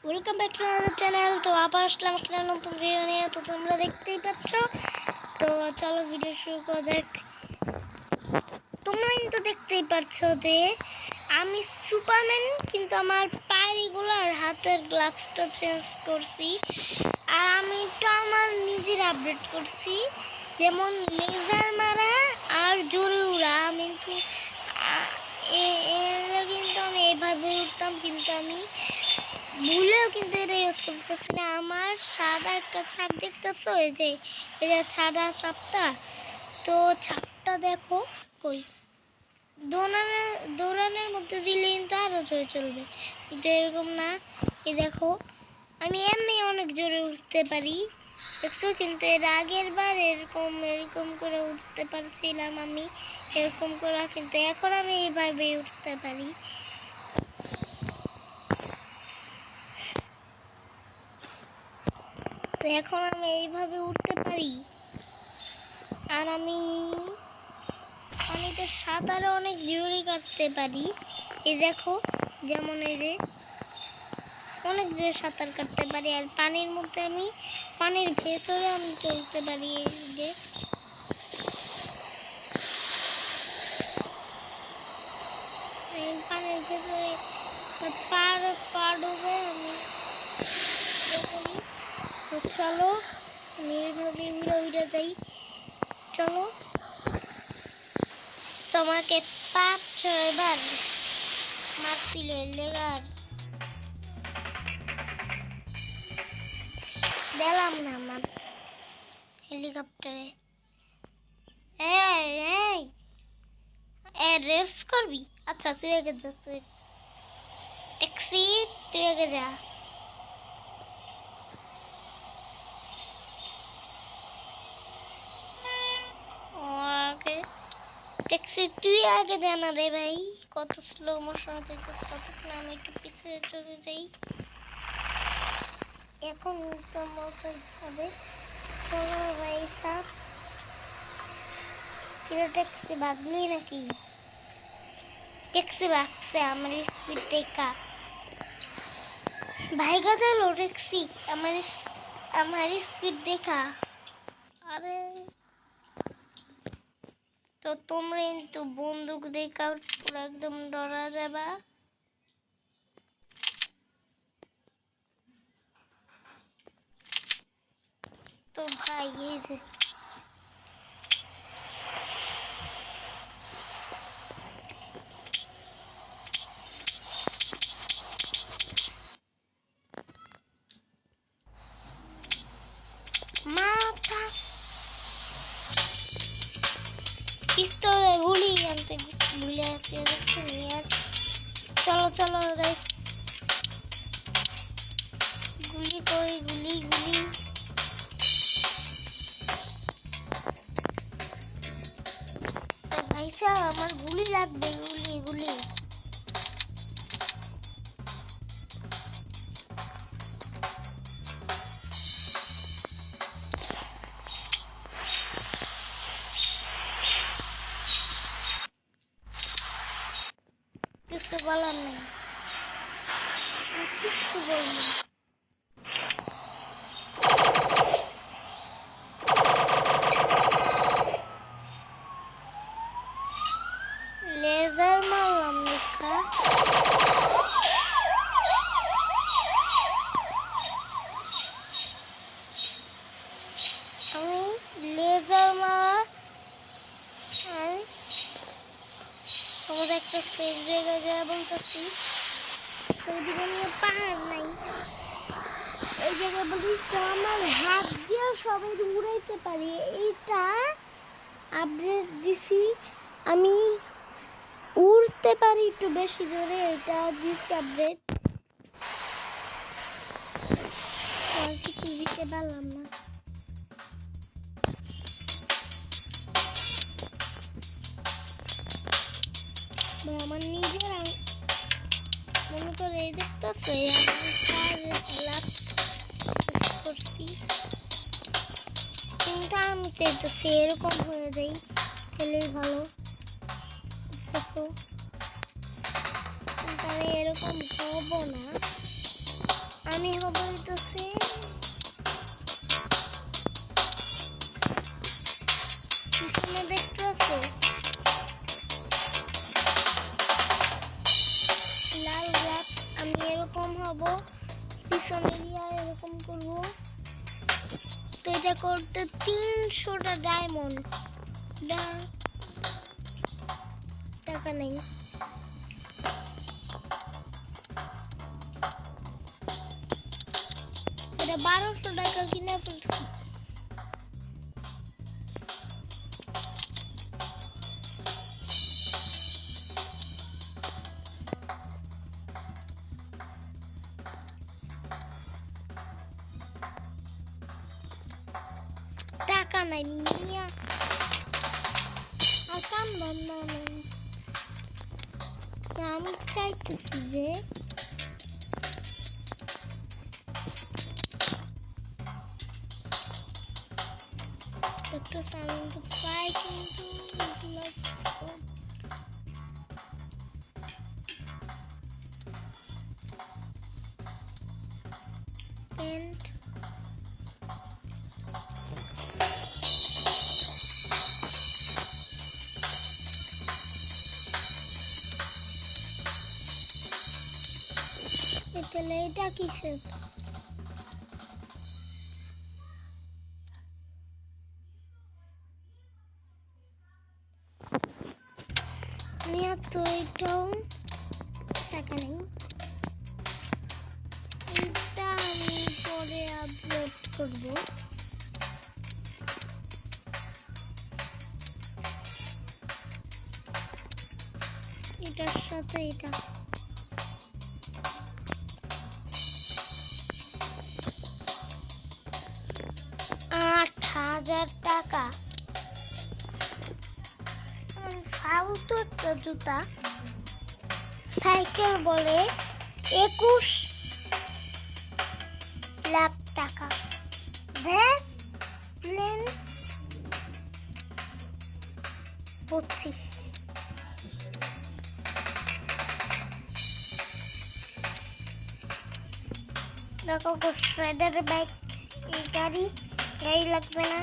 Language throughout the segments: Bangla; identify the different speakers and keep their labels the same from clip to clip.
Speaker 1: Welcome back to our channel. তো আবার আসলাম একটা নতুন ভিডিও নিয়ে। তো তোমরা দেখতেই পাচ্ছ। তো চলো ভিডিও শুরু করা যাক। তোমরা কিন্তু দেখতেই পাচ্ছ যে আমি সুপারম্যান, কিন্তু আমার পায়েগুলো আর হাতের গ্লাভসটা চেঞ্জ করছি। আর আমি তো আমার নিজের আপডেট করছি, যেমন লেজার মারা আর জোরে উড়া। আমি কিন্তু কিন্তু আমি এইভাবে উঠতাম, কিন্তু আমি ভুলেও কিন্তু এটা ইউজ করতেছি না। আমার সাদা একটা ছাপ দেখতেছো, এই যে সাদা ছাপটা। তো ছাপটা দেখো কই, দৌড়ানোর মধ্যে দিলে কিন্তু আরও জোরে চলবে, কিন্তু এরকম না। এই দেখো আমি এমনি অনেক জোরে উঠতে পারি, দেখছো? কিন্তু এর আগের বার এরকম করে উঠতে পারছিলাম আমি, এরকম করে, কিন্তু এখন আমি এইভাবে উঠতে পারি। তো এখন আমি এইভাবে উঠতে পারি। আর আমি তো সাঁতারে অনেক জোরে কাটতে পারি। এই দেখো, যেমন এই যে অনেক জোরে সাঁতার কাটতে পারি। আর পানির মধ্যে আমি পানির ভেতরে আমি চলতে পারি। এই যে পানির ভেতরে পা ডুবে আমি করি। তো চলো আমি এইভাবে উড়ে যাই। চলো, তোমাকে 5-6 বার মারছিল লেগার দিলাম না আমার হেলিকপ্টারে। রেস করবি? আচ্ছা তুই আগে যা, তুই ট্যাক্সি, তুই আগে যা। ওকে ট্যাক্সি, তুই আগে জানা রে ভাই। কত স্লো মোশন দেখতেছ, কতক্ষণ আমি একটু পিছিয়ে চলে যাই। এখন তো মজা হবে। চলো ভাই সাহ, কিরে ট্যাক্সি ভাগলি নাকি? ট্যাক্সি ভাগছে আমার স্পিড দেখা। ভাইগা গেল ট্যাক্সি আমার স্পিড দেখা। আরে তো তোমরা কিন্তু বন্দুক দেখা পুরো একদম ডরা যাবা। তো ভাই এই যে মাথা পিস্তলে গুলি আনতে ভুলে আসি, দেখছেন? আর চলো চলো গাইস, গুলি করি, গুলি গুলি। ভাই সাহেব আমার গুলি লাগবে, গুলি গুলি। কিছু বলার নেই, কিছু বলবো। লেজার মারলাম দেখা। আমি লেজার মারা আমাদের একটা সেফ জায়গায় যায় বলতেছি। তো ওদিকে নিয়ে পাহাড় নাই, এই জায়গায় বলিস তো আমার হাত দিয়েও সবাই উড়াইতে পারি। এইটা আপডেট দিছি, আমি উড়তে পারি একটু বেশি জোরে, এটা দিছি আপডেট। আর কিছু দিতে পারলাম না। আমার নিজের মনে করে এই দেখতেছে করছি, কিন্তু আমি চাইতেছি এরকম হয়ে যাই, খেলেই ভালো। কিন্তু আমি এরকম হব না, আমি হব হইতেছে পিছনে দেখতে আছো লাল গ্লাভস আমি এরকম হব পিছনে গিয়ে এরকম করবো তো এটা করতে 300টা ডায়মন্ড টাকা নেই এটা 1200 টাকা কিনে ফেলছি টাকা নাই মিয়া আর কাম ধন্দা নেই আমি চাইতেছি যে একটা সাউন্ড পাই কিন্তু প্যান্ট তাহলে এটা কিসের নিয়ে তো এটাও টাকা নেই এটা আমি পরে আপলোড করব এটার সাথে এটা 8,000 টাকা ফালতু একটা জুতা সাইকেল বলে 21 লাখ টাকা প্লেন 25 দেখো স্ট্রাইডার বাইক এই গাড়ি লাগবে না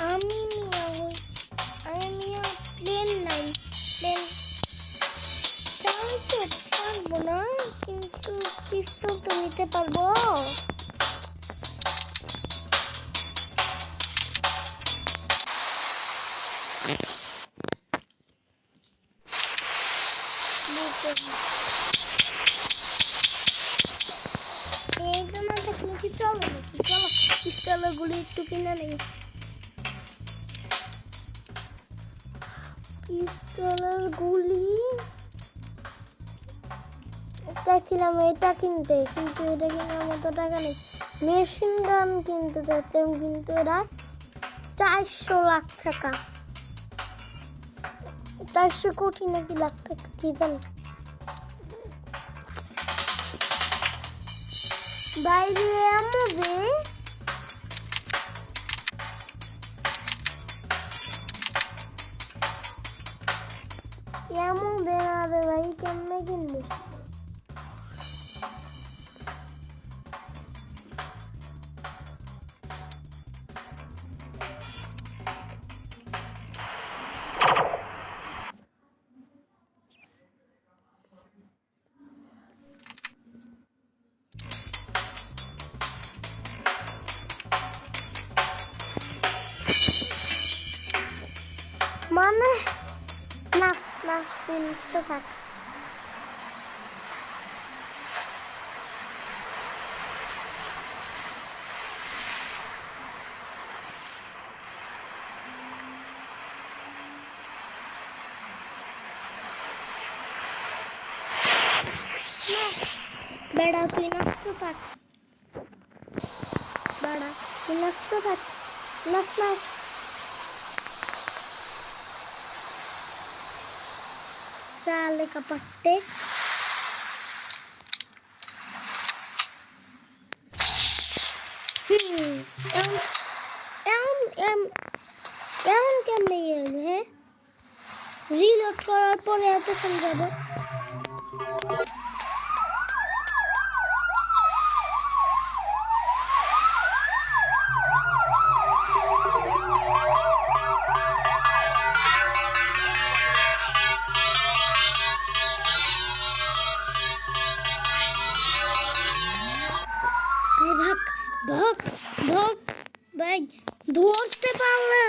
Speaker 1: আমি প্লেন নাই প্লেন চালাতে পারবো না কিন্তু পিস্তল তো নিতে পারবো এইগুলো দেখলে কি চলো নাকি চলো পিস্তলের গুলি একটু কিনে নেই পিস্তলের গুলি চাইছিলাম এটা কিনতে কিন্তু এটা কেনার মতো টাকা নেই মেশিন গান কিনতে চাইছিলাম কিন্তু এরা 400 লাখ টাকা 400 কোটি নাকি লাখ টাকা কি জানি বাইরে আমাদের এমন বেড়াবে ভাই কেমনে কিনবে মানে নাচ নাচ নাচতে থাক বেড়া তুই নাচতে থাক বেড়া তুই নাচতে থাক নাচ নাচ साले का पट्टे এখন এখন এম- এখন কেমনে গেল? হ্যাঁ, রিলোড করার পরে এতক্ষণ যাব। ভাগ ভাগ ভাগ ভাই, ধরতে পারলে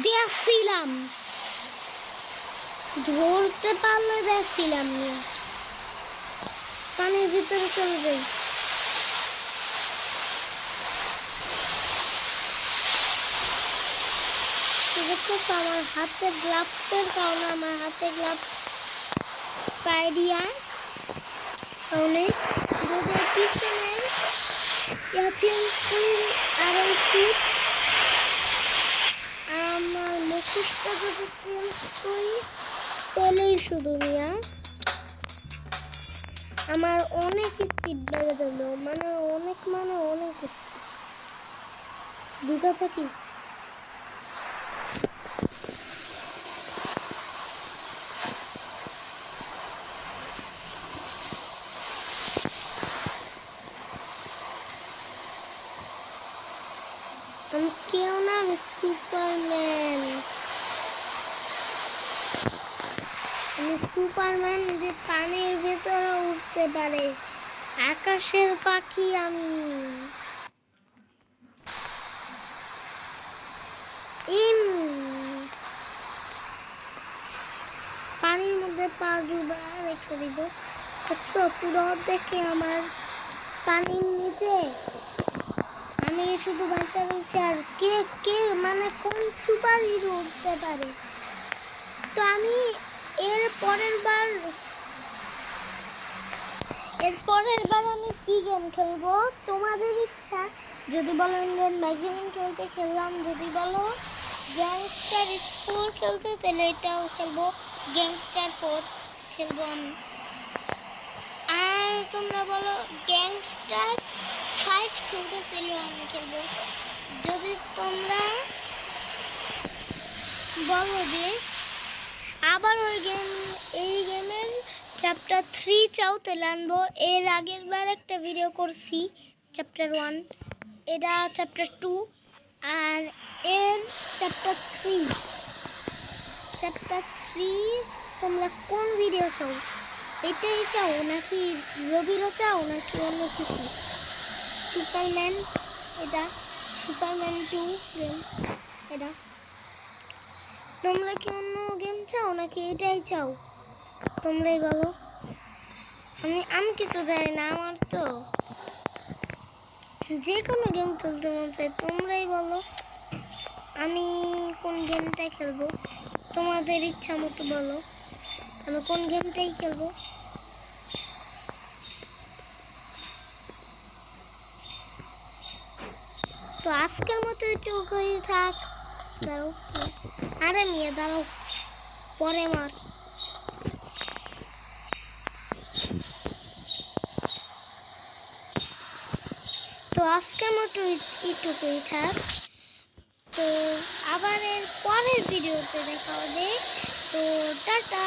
Speaker 1: দেখছিলাম, ধরতে পারলে দেখছিলাম না। পানির ভিতরে চলে যাই। দেখতেছ আমার হাতে গ্লাভসের কারণে, আমার হাতে গ্লাভস পায়ে দিয়া কারণে যদি পিছনের চেঞ্জ করি আর ওই সুট আর আমার মুখোশটা যদি চেঞ্জ করি তাহলেই শুধু মিয়া আমার অনেক স্পিড বেড়ে যাবে, মানে অনেক স্পিড ঢুকা থাকি। আমি কেউ না, আমি সুপারম্যান। আমি সুপারম্যান যে পানির ভেতরে উঠতে পারে, আকাশের পাখি আমি। পানির মধ্যে পা ডুবা রেখে দিব। দেখছো পুরো দেখে আমার পানির নিচে আমি শুধু ভাষা রয়েছে। আর কে কে মানে কোন সুপার হিরো উঠতে পারে? তো আমি এর পরের বার আমি কি গেম খেলবো তোমাদের ইচ্ছা। যদি বলো ইন্ডিয়ান ম্যাগজিন খেলতে খেললাম, যদি বলো গ্যাংস্টার 4 খেলতে তাহলে এটাও খেলবো, গ্যাংস্টার 4 খেলবো আমি। আর তোমরা বলো গ্যাংস্টার 5 খেলতে তাহলে আমি খেলবো। যদি তোমরা বলো যে আবার ওই এই গেমের চ্যাপ্টার 3 চাও তাহলে আনবো। এর আগের বার একটা ভিডিও করছি চ্যাপ্টার 1, এটা চ্যাপ্টার 2, আর এর চ্যাপ্টার 3 তোমরা কোন ভিডিও চাও? এটাই চাও নাকি রবিরও চাও নাকি অন্য কিছু? সুপারম্যান, এটা সুপারম্যান 2 গেম, এটা তোমরা কি অন্য গেম চাও নাকি এটাই চাও? তোমরাই বলো। আমি কিছু জানি না, আমার তো যে কোনো গেম খেলতে মন চাই, তোমরাই বলো আমি কোন গেমটা খেলবো। তোমাদের ইচ্ছা মতো বলো আমি কোন গেমটাই খেলবো। তো আজকের মতো চৌকই থাক। দাঁড়াও, আরে মিয়া দাঁড়াও, পরে মার। তো আজকের মতো এইটুকুই থাক। তো আবার এর পরের ভিডিওতে দেখা হবে। তো টাটা।